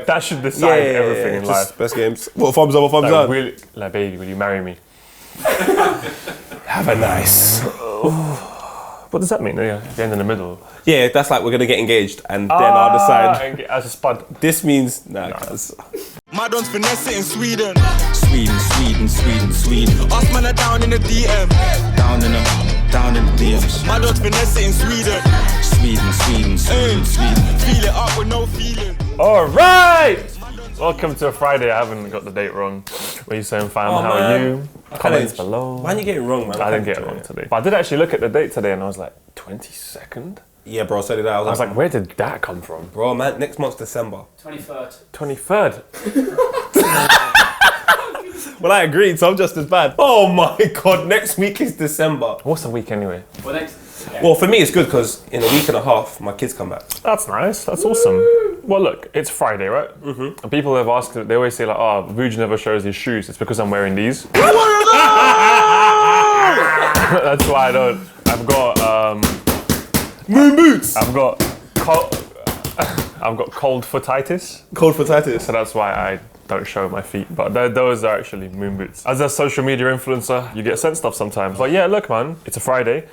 That should decide everything in life. Best games. What, thumbs up or thumbs down? Like, baby, will you marry me? Have a nice. What does that mean? Yeah, the end in the middle. Yeah, that's like we're gonna get engaged and then I'll decide. As a spud. This means cuz. Madon's finesse it in Sweden. Sweden. Us man are down in the DM. Down in the DMs. Madon's finesse it in Sweden. Sweden. Feel it up with no feeling. All right. Welcome to a Friday. I haven't got the date wrong. What are you saying, fam? How are you? Comments below. Why didn't you get it wrong, man? I didn't get it wrong today. But I did actually look at the date today and I was like, 22nd? Yeah, bro, so did I. I was like, where did that come from? Bro, man, next month's December. 23rd. Well, I agreed, so I'm just as bad. Oh my God, next week is December. What's the week anyway? Well, for me, it's good because in a week and a half, my kids come back. That's nice. That's awesome. Well, look, it's Friday, right? Mm-hmm. And people have asked, they always say like, oh, Vuj never shows his shoes. It's because I'm wearing these. That's why I don't. I've got moon boots. I've got cold footitis. Cold footitis. So that's why I don't show my feet. But those are actually moon boots. As a social media influencer, you get sent stuff sometimes. But yeah, look, man, it's a Friday.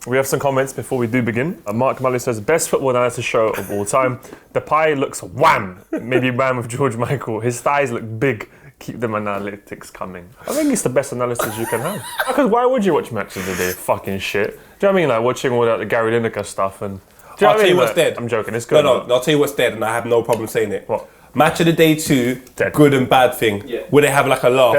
We have some comments before we do begin. Mark Mully says, best football analysis show of all time. The pie looks wham. Maybe wham with George Michael. His thighs look big. Keep them analytics coming. I think it's the best analysis you can have. Because why would you watch Match of the Day? Fucking shit. Do you know what I mean? Like watching all that the Gary Lineker stuff and... I'll tell you what's dead. I'm joking, it's good. No, I'll tell you what's dead and I have no problem saying it. What? Match of the Day 2, Dead. Good and Bad Thing, where they have like a laugh.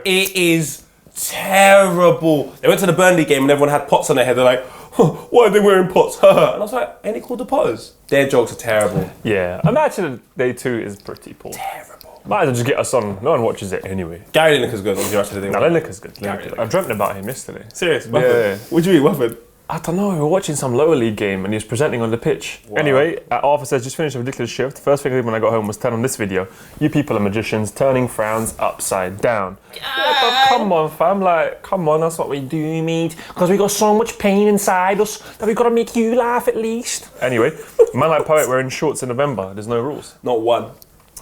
It is terrible. They went to the Burnley game and everyone had pots on their head. They're like, why are they wearing pots? And I was like, ain't it called the Potters? Their jokes are terrible. Yeah, a Match of the Day 2 is pretty poor. Terrible. Might as well just get us on. No one watches it anyway. Gary Lineker's good. Match of the Day. No, Lineker's good. I dreamt about him yesterday. Serious? Yeah. What do you mean, what happened? I don't know, we were watching some lower league game and he was presenting on the pitch. Wow. Anyway, Arthur says, just finished a ridiculous shift. First thing I did when I got home was turn on this video. You people are magicians, turning frowns upside down. Yeah, but come on, fam, like, come on, that's what we do, mate. Because we got so much pain inside us that we got to make you laugh at least. Anyway, man like poet wearing shorts in November, there's no rules. Not one.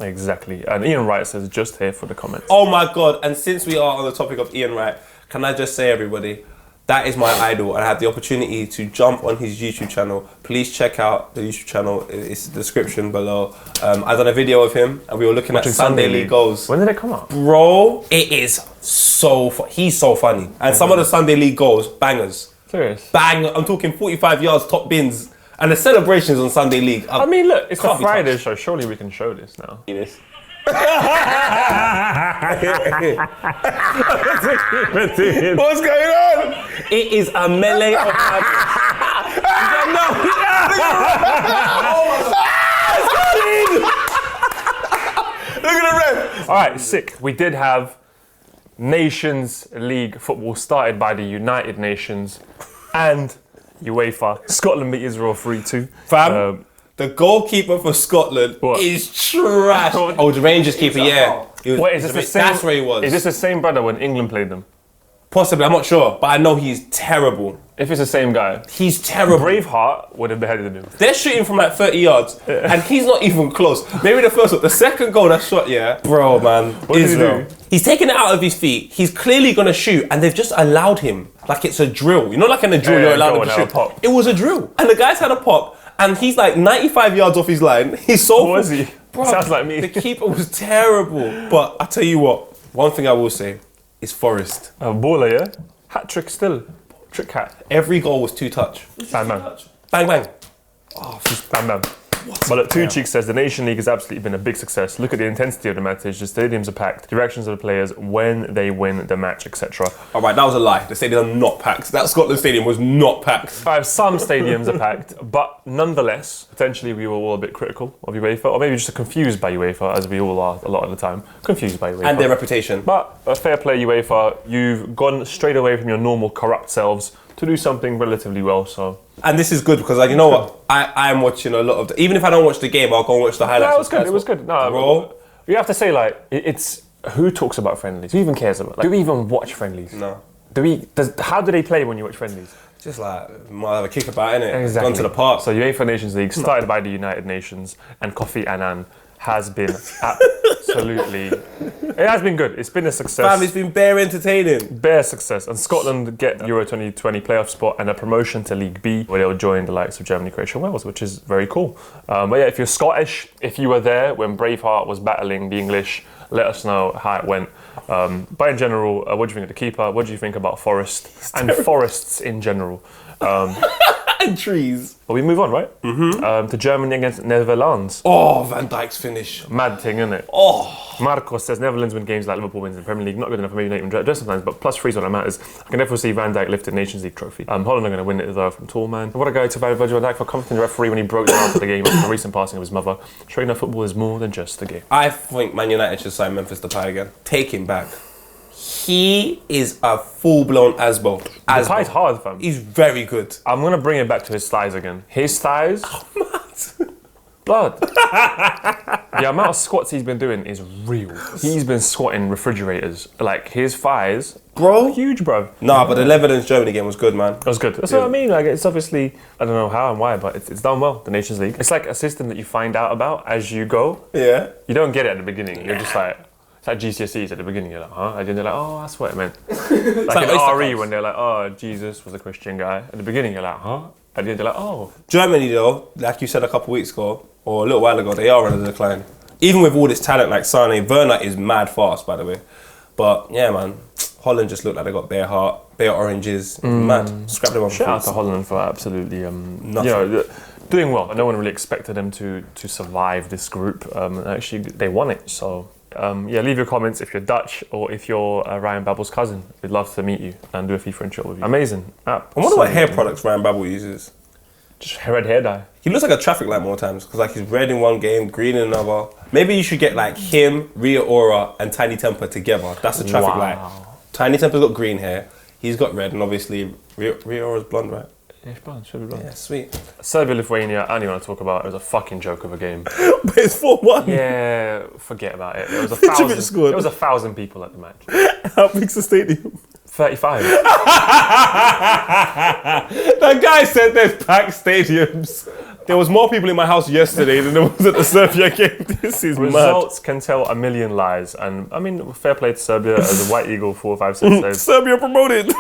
Exactly, and Ian Wright says, just here for the comments. Oh my God, and since we are on the topic of Ian Wright, can I just say, everybody, that is my idol, and I had the opportunity to jump on his YouTube channel. Please check out the YouTube channel. It's the description below. I done a video of him, and we were looking at Sunday League goals. When did it come up? Bro, it is so he's so funny. And some of the Sunday League goals, bangers. Serious? Bang, I'm talking 45 yards, top bins. And the celebrations on Sunday League. I mean, look, it's a Friday show. Surely we can show this now. This. What's going on? It is a melee of Look at the ref. All right, sick. We did have Nations League football started by the United Nations and UEFA. Scotland beat Israel 3-2. Fam. The goalkeeper for Scotland is trash. Oh, the Rangers keeper, yeah. Wait, is this the same? That's where he was. Is this the same brother when England played them? Possibly, I'm not sure, but I know he's terrible. If it's the same guy. He's terrible. Braveheart would have beheaded him. They're shooting from like 30 yards, and he's not even close. Maybe the first one. The second goal that shot, bro, man. What did he do? He's taking it out of his feet. He's clearly going to shoot, and they've just allowed him. Like it's a drill. You know, like in a drill, you're allowed him to shoot. Pop. It was a drill. And the guy's had a pop. And he's like 95 yards off his line. He's so... What was he? Bro, sounds like me. The keeper was terrible. But I tell you what, one thing I will say is Forrest. A baller, yeah? Hat trick still. Trick hat. Every goal was two touch. Bang, bang. Bang, bang. Oh, bam, bam. But look, Two Cheeks says the Nation League has absolutely been a big success. Look at the intensity of the matches. The stadiums are packed. The reactions of the players when they win the match, etc. All right, that was a lie. The stadium are not packed. That Scotland stadium was not packed. Some stadiums are packed, but nonetheless, potentially we were all a bit critical of UEFA, or maybe just confused by UEFA, as we all are a lot of the time. Confused by UEFA. And their reputation. But a fair play, UEFA. You've gone straight away from your normal corrupt selves to do something relatively well, so... And this is good because, like, you know what? I am watching a lot of... even if I don't watch the game, I'll go and watch the highlights. No, it was good. No, bro. You have to say, like, it's... Who talks about friendlies? Who even cares about it? Like, do we even watch friendlies? No. How do they play when you watch friendlies? Just like, might have a kick about, innit? Exactly. Gone to the park. So UEFA Nations League, started by the United Nations, and Kofi Annan has been absolutely... It has been good. It's been a success. Fam, it's been bare entertaining. Bare success. And Scotland get Euro 2020 playoff spot and a promotion to League B, where they'll join the likes of Germany, Croatia, and Wales, which is very cool. But yeah, if you're Scottish, if you were there when Braveheart was battling the English, let us know how it went. But in general, what do you think of the keeper? What do you think about Forest and forests in general? And trees. But we move on, right? To Germany against Netherlands. Oh, Van Dijk's finish. Mad thing, isn't it? Oh. Marcos says Netherlands win games like Liverpool wins in the Premier League. Not good enough for maybe not even dress sometimes, but +3 is what that matters. I can definitely see Van Dijk lift the Nations League trophy. Holland are going to win it though from Tallman. What a guy to Virgil van Dijk for comforting the referee when he broke down after the game after the recent passing of his mother, showing that football is more than just a game. I think Man United should sign Memphis Depay again. Take him back. He is a full-blown Asbo. Depay's hard, fam. He's very good. I'm going to bring it back to his thighs again. His thighs... Blood. The amount of squats he's been doing is real. He's been squatting refrigerators. Like, his thighs... Bro. Huge, bro. Nah, but the Netherlands-Germany game was good, man. It was good. That's what I mean. Like, it's obviously... I don't know how and why, but it's done well, the Nations League. It's like a system that you find out about as you go. Yeah. You don't get it at the beginning. You're just like... It's like GCSEs at the beginning, you're like, huh? And then they're like, oh, that's what it meant. Like in RE when they're like, oh, Jesus was a Christian guy. At the beginning, you're like, huh? At the end, they're like, oh. Germany, though, like you said a couple weeks ago, or a little while ago, they are on a decline. Even with all this talent like Sane, Werner is mad fast, by the way. But yeah, man, Holland just looked like they got bare heart, bare oranges, mad. Scrap them on Shout out to Holland for absolutely, doing well. No one really expected them to survive this group. Actually, they won it, so... leave your comments if you're Dutch or if you're Ryan Babel's cousin. We'd love to meet you and do a FIFA intro with you. Amazing. I wonder what hair products Ryan Babel uses. Just red hair dye. He looks like a traffic light more times because like he's red in one game, green in another. Maybe you should get like him, Ria Ora and Tiny Temper together. That's a traffic light. Tiny Temper's got green hair. He's got red and obviously Ria Ora's blonde, right? Yeah, it's blonde. Should be blonde. Yeah, sweet. Serbia, Lithuania, I don't even want to talk about it. It was a fucking joke of a game. But it's 4-1. Yeah, forget about it. It was Mitrovic scored. There was 1,000 people at the match. How big's the stadium? 35. That guy said there's packed stadiums. There was more people in my house yesterday than there was at the Serbia game. This is Results can tell a million lies. And I mean, fair play to Serbia as a White Eagle 4 5 6 says. Serbia promoted.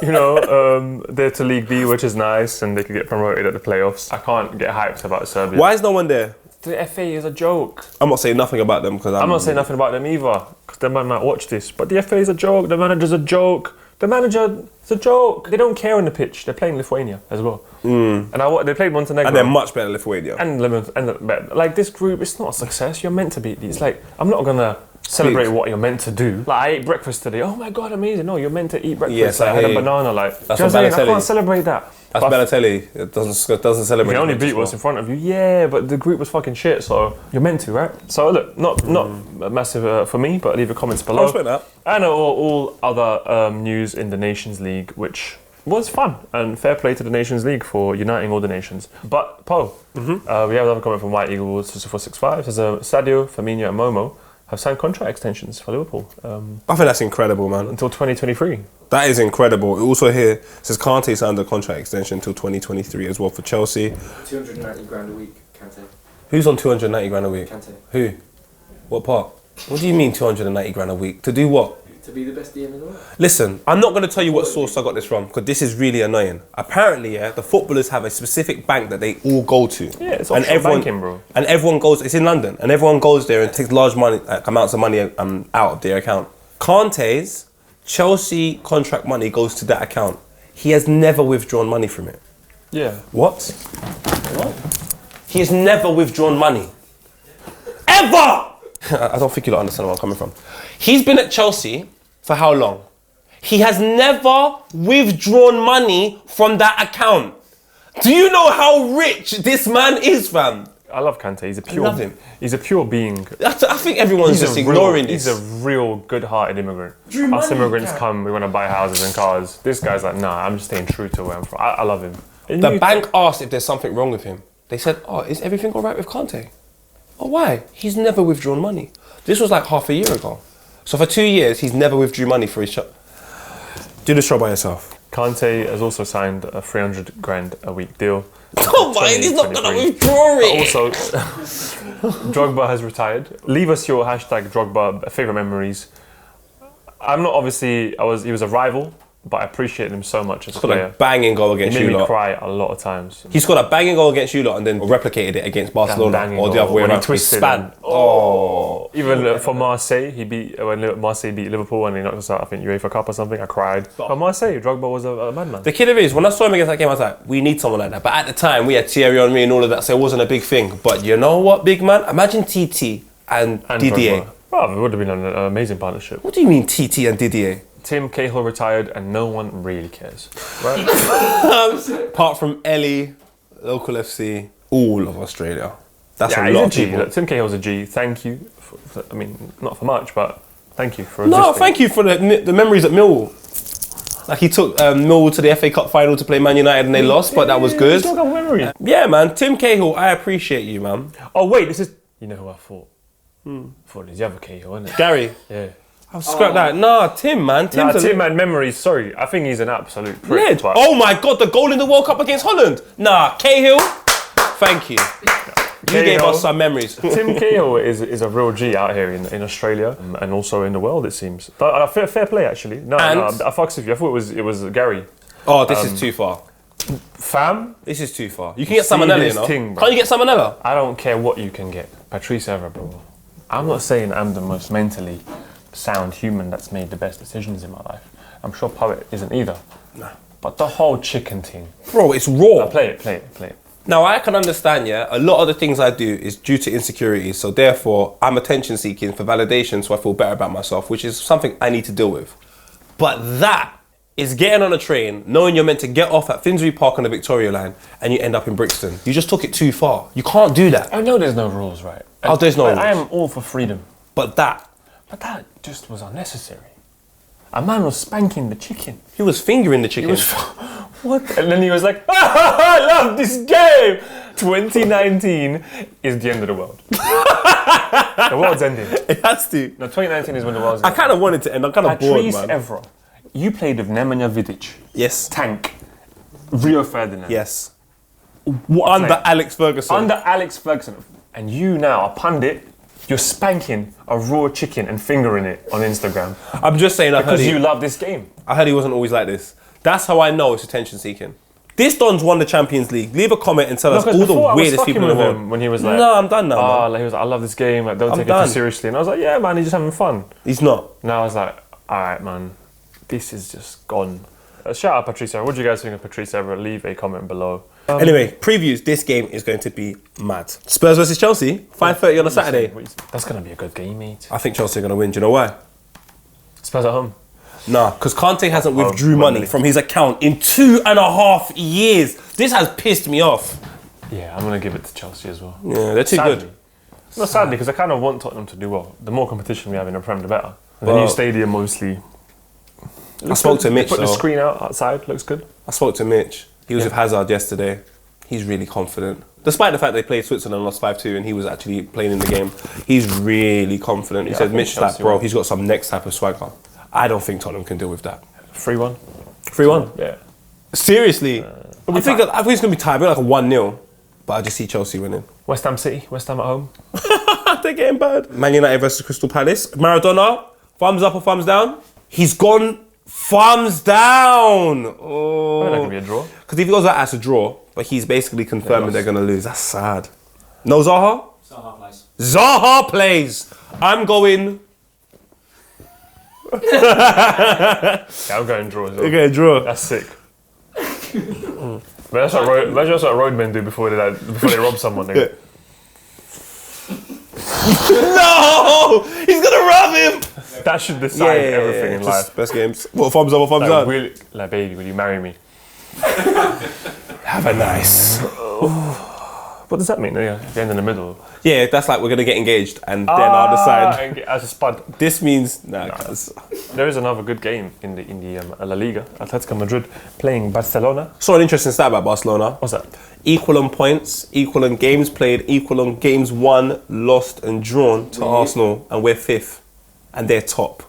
You know, they're to League B, which is nice, and they could get promoted at the playoffs. I can't get hyped about Serbia. Why is no one there? The FA is a joke. I'm not saying nothing about them because I'm not saying nothing about them either, because they might watch this. But the FA is a joke. The manager's a joke. The manager is a joke. They don't care on the pitch. They're playing Lithuania as well. And they played Montenegro. And they're much better than Lithuania. Like this group, it's not a success. You're meant to beat these. Like, I'm not gonna celebrate what you're meant to do. Like, I ate breakfast today. Oh my god, amazing. No, you're meant to eat breakfast. Yes, I had a banana. Like, that's what what I can't celebrate that. That's Balotelli. It doesn't celebrate. You can only beat what's in front of you. Yeah, but the group was fucking shit, so you're meant to, right? So look, not massive for me, but leave your comments below. I respect that. And all other news in the Nations League, which was fun, and fair play to the Nations League for uniting all the nations. But Po, we have another comment from White Eagle 465. Says Sadio, Firmino, and Momo have signed contract extensions for Liverpool. I think that's incredible, man. Until 2023. That is incredible. It also here says Kante signed a contract extension until 2023 as well for Chelsea. 290 grand a week, Kante. Who's on 290 grand a week? Kante. Who? What part? What do you mean 290 grand a week? To do what? To be the best DM in the world. Listen, I'm not going to tell you what source I got this from because this is really annoying. Apparently, the footballers have a specific bank that they all go to. Yeah, it's offshore banking, bro. And everyone goes, it's in London, and everyone goes there and takes large amounts of money out of their account. Kante's Chelsea contract money goes to that account. He has never withdrawn money from it. Yeah. What? He has never withdrawn money. Ever! I don't think you'll understand where I'm coming from. He's been at Chelsea for how long? He has never withdrawn money from that account. Do you know how rich this man is, fam? I love Kante. He's a pure. I love him. He's a pure being. I think everyone's just ignoring this. He's a real good-hearted immigrant. Us immigrants come, we want to buy houses and cars. This guy's like, nah, I'm just staying true to where I'm from. I love him. The bank asked if there's something wrong with him. They said, oh, is everything all right with Kante? Oh, why? He's never withdrawn money. This was like half a year ago. So for 2 years, he's never withdrew money for his shop. Do the show by yourself. Kante has also signed a 300 grand a week deal. Come on, he's not gonna 2023. withdraw it. Also, Drogba has retired. Leave us your hashtag Drogba favourite memories. I'm not obviously, he was a rival, but I appreciate him so much as a Scored a player. banging goal He against made you me lot. cry a lot of times. He scored a banging goal against you lot and then replicated it against Barcelona Banging or the goal. other way When he around. twisted Span. and- Oh, even for Marseille, when Marseille beat Liverpool and he knocked us out, I think UEFA Cup or something. I cried. For Marseille, Drogba was a madman. The killer is, when I saw him against that game, I was like, we need someone like that. But at the time, we had Thierry Henry and all of that, so it wasn't a big thing. But you know what, big man? Imagine TT and Didier. Drogba. Well, it would have been an amazing partnership. What do you mean TT and Didier? Tim Cahill retired and no one really cares. Right? Apart from Ellie, local FC, all of Australia. That's Yeah, a he's lot a of G. people. Look, Tim Cahill's a G. Thank you. I mean, not for much, but thank you for No, existing. thank you for the memories at Millwall. Like he took Millwall to the FA Cup final to play Man United and they lost, but that was good. Still got memories. Yeah, man. Tim Cahill, I appreciate you, man. Oh wait, this is. You know who I thought? I thought it was the other Cahill, isn't it? Gary, Yeah. I'll scrap that. Nah, Tim, man. Nah, Tim's a Tim had memories. Sorry, I think he's an absolute prick. Led. But Oh my God, the goal in the World Cup against Holland. Nah, Cahill, thank you. You gave Cahill. us some memories. Tim Cahill is a real G out here in Australia and also in the world, it seems. But fair play, actually. No, And- I fucks with you. I thought it was Gary. Oh, this is too far. Fam, This is too far. You can get See Salmonella, you this know. thing, bro. Can't you get Salmonella? I don't care what you can get. Patrice Evra, bro. I'm not saying I'm the most mentally sound human that's made the best decisions in my life. I'm sure Poet isn't either. Nah. But the whole chicken thing. Bro, it's raw. Play it. Now, I can understand, yeah, a lot of the things I do is due to insecurities, so therefore I'm attention seeking for validation so I feel better about myself, which is something I need to deal with. But that is getting on a train, knowing you're meant to get off at Finsbury Park on the Victoria line and you end up in Brixton. You just took it too far. You can't do that. I know there's no rules, right? Oh, there's no I rules. am all for freedom. But that, But that just was unnecessary. A man was spanking the chicken. he was fingering the chicken. He was, what? And then he was like, I love this game. 2019 is the end of the world. The world's ending. It has to. No, 2019 is when the world's I ending. kind of wanted to end. I'm kind of bored, Patrice man. Evra, you played with Nemanja Vidic, Yes. Tank, Rio Ferdinand. Yes. What a Under player. Alex Ferguson. Under Alex Ferguson. And you now, a pundit, you're spanking a raw chicken and fingering it on Instagram. I'm just saying, Because you love this game. I heard he wasn't always like this. That's how I know it's attention seeking. This Don's won the Champions League. Leave a comment and tell us all the weirdest people in the world. When he was like, No, I'm done now, man. Like, he was like, I love this game, like, don't I'm take it done. too seriously. And I was like, yeah, man, he's just having fun. He's not. Now I was like, alright, man, this is just gone. Shout out Patrice Evra. What do you guys think of Patrice Evra? Leave a comment below. Anyway, previews. This game is going to be mad. Spurs versus Chelsea, 5:30 on a Saturday. That's going to be a good game, mate. I think Chelsea are going to win. Do you know why? Spurs at home. Nah, because Kante hasn't withdrew Wembley. money from his account in 2.5 years. This has pissed me off. Yeah, I'm going to give it to Chelsea as well. Yeah, they're too Sadly. good. Not sadly, because I kind of want Tottenham to do well. The more competition we have in the Prem, the better. The new stadium mostly. I spoke to Mitch. Put the though. screen outside, looks good. I spoke to Mitch. He was with Hazard yesterday. He's really confident. Despite the fact they played Switzerland and lost 5-2 and he was actually playing in the game, he's really confident. He Yeah, I said, think Mitch, like, Chelsea bro, will. he's got some next type of swagger. I don't think Tottenham can deal with that. 3-1. 3-1. Yeah. Seriously? I think it's going to be tight. Maybe like a 1-0. But I just see Chelsea winning. West Ham City, West Ham at home. They're getting bad. Man United versus Crystal Palace. Maradona, thumbs up or thumbs down? He's gone thumbs down. I think that Oh. could be a draw. Because if he goes out as a draw, but he's basically confirming they're going to lose. That's sad. No Zaha? Zaha plays. Zaha plays. I'm going. Yeah, I'm going draw as well. Okay, draw. That's sick. But that's what roadmen do before they rob someone. They go, No! He's going to rob him! that should decide everything in Just life. best games. What, thumbs up or thumbs down? Like, baby, will you marry me? Have a nice. What does that mean? Yeah, if you end in the middle. Yeah, that's like we're going to get engaged and then I'll decide. And get- as a spud. This means. Nah, cuz. There is another good game in the La Liga. Atletico Madrid playing Barcelona. Saw an interesting stat about Barcelona. What's that? Equal on points, equal on games played, equal on games won, lost and drawn to Arsenal, and we're 5th, and they're top.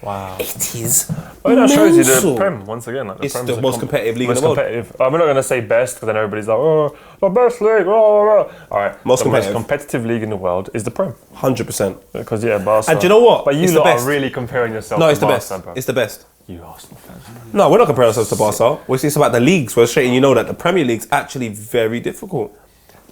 Wow. It is. Oh, that shows you the mental. Prem once again. Like, It's Prem's the most competitive league in most the world. competitive. We're not going to say best because then everybody's like, oh, the best league. All right. Most the competitive. most competitive league in the world is the Prem. 100%. Because yeah, Barca. And do you know what? But you It's the lot best. are really comparing yourself. No, to it's the Barca, best. bro. It's the best. You Arsenal fans. No, we're not comparing ourselves to Barca. It's about the leagues. We're straight, and you know that the Premier League's actually very difficult.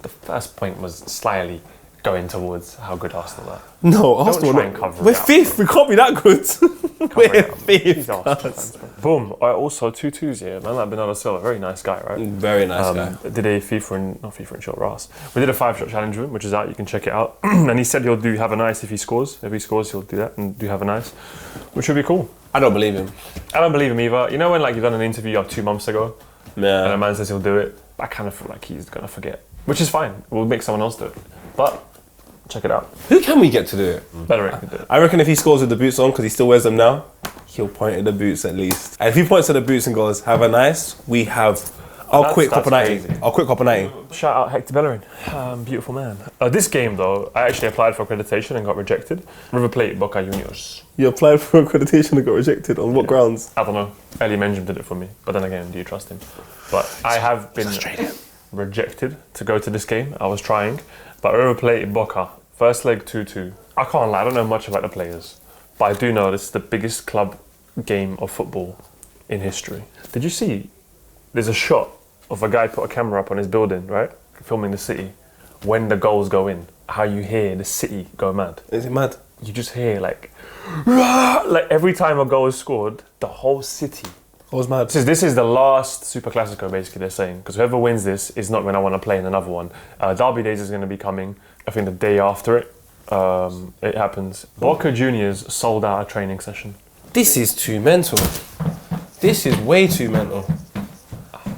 The first point was slyly going towards how good Arsenal are. No, Arsenal. try and cover We're it up, fifth. We can't be that good. Covering We're it up. These fifth. Arsenal fans, bro. Boom. Also 2-2s here, man. Like Bernardo Silva, very nice guy, right? Very nice guy. Did a FIFA and short Ras. We did a 5-shot challenge with him, which is out. You can check it out. And he said he'll do have a nice if he scores. If he scores, he'll do that and do have a nice, which would be cool. I don't believe him. I don't believe him either. You know when like you've done an interview 2 months ago, and a Yeah. man says he'll do it. I kind of feel like he's gonna forget, which is fine. We'll make someone else do it. But check it out. Who can we get to do it? Better can do it. I reckon if he scores with the boots on, because he still wears them now, he'll point at the boots at least. And if he points at the boots and goes, "Have a nice," we have. I'll That's- quit that's Copa 90. crazy. I'll quit Copa 90. Shout out Hector Bellerin, beautiful man. This game though, I actually applied for accreditation and got rejected. River Plate, Boca Juniors. You applied for accreditation and got rejected. On what grounds? I don't know. Elie Menjum did it for me, but then again, do you trust him? But I have been rejected to go to this game. I was trying, but River Plate, Boca, first leg 2-2. I can't lie, I don't know much about the players, but I do know this is the biggest club game of football in history. Did you see? There's a shot of a guy put a camera up on his building, right? Filming the city. When the goals go in, how you hear the city go mad. Is it mad? You just hear like every time a goal is scored, the whole city. I was mad. This is the last Superclasico, basically, they're saying, because whoever wins this is not going to want to play in another one. Derby Days is going to be coming, I think, the day after it. It happens. Boca Juniors sold out a training session. This is too mental. This is way too mental.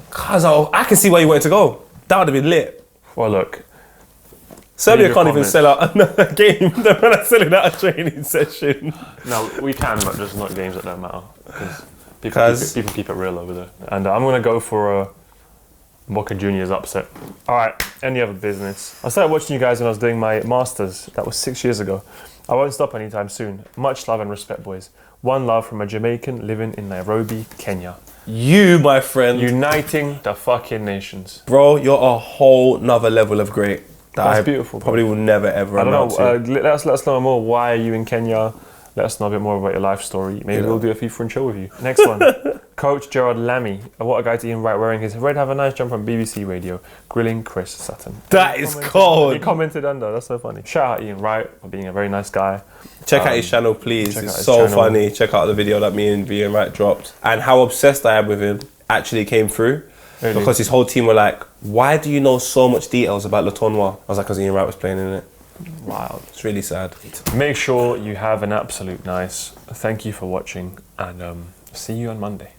Cause I can see why you wanted to go. That would have been lit. Well, look, Serbia your can't even comments. sell out another game. They're not selling out a training session. no, we can, but just not games that don't matter. Because 'Cause- people keep it real over there. And I'm going to go for a Boca Juniors upset. All right, any other business? I started watching you guys when I was doing my Masters. That was 6 years ago. I won't stop anytime soon. Much love and respect, boys. One love from a Jamaican living in Nairobi, Kenya. You, my friend, Uniting the fucking nations. bro, you're a whole nother level of great. That That's I beautiful, bro. Probably will never ever I don't amount know. to. Let us know more. Why are you in Kenya? Let us know a bit more about your life story. Maybe we'll do a FIFA and chill with you. Next one. Coach Gerard Lammy. What a guy to Ian Wright wearing his red have a nice jump on BBC Radio. Grilling Chris Sutton. That is He cold. commented under. That's so funny. Shout out Ian Wright for being a very nice guy. Check out his channel, please. check out It's his so channel. funny. Check out the video that me and Ian Wright dropped. And how obsessed I am with him actually came through. Really? Because his whole team were like, why do you know so much details about Le Tournoi? I was like, because Ian Wright was playing in it. Wild. It's really sad. Make sure you have an absolute nice. Thank you for watching and see you on Monday.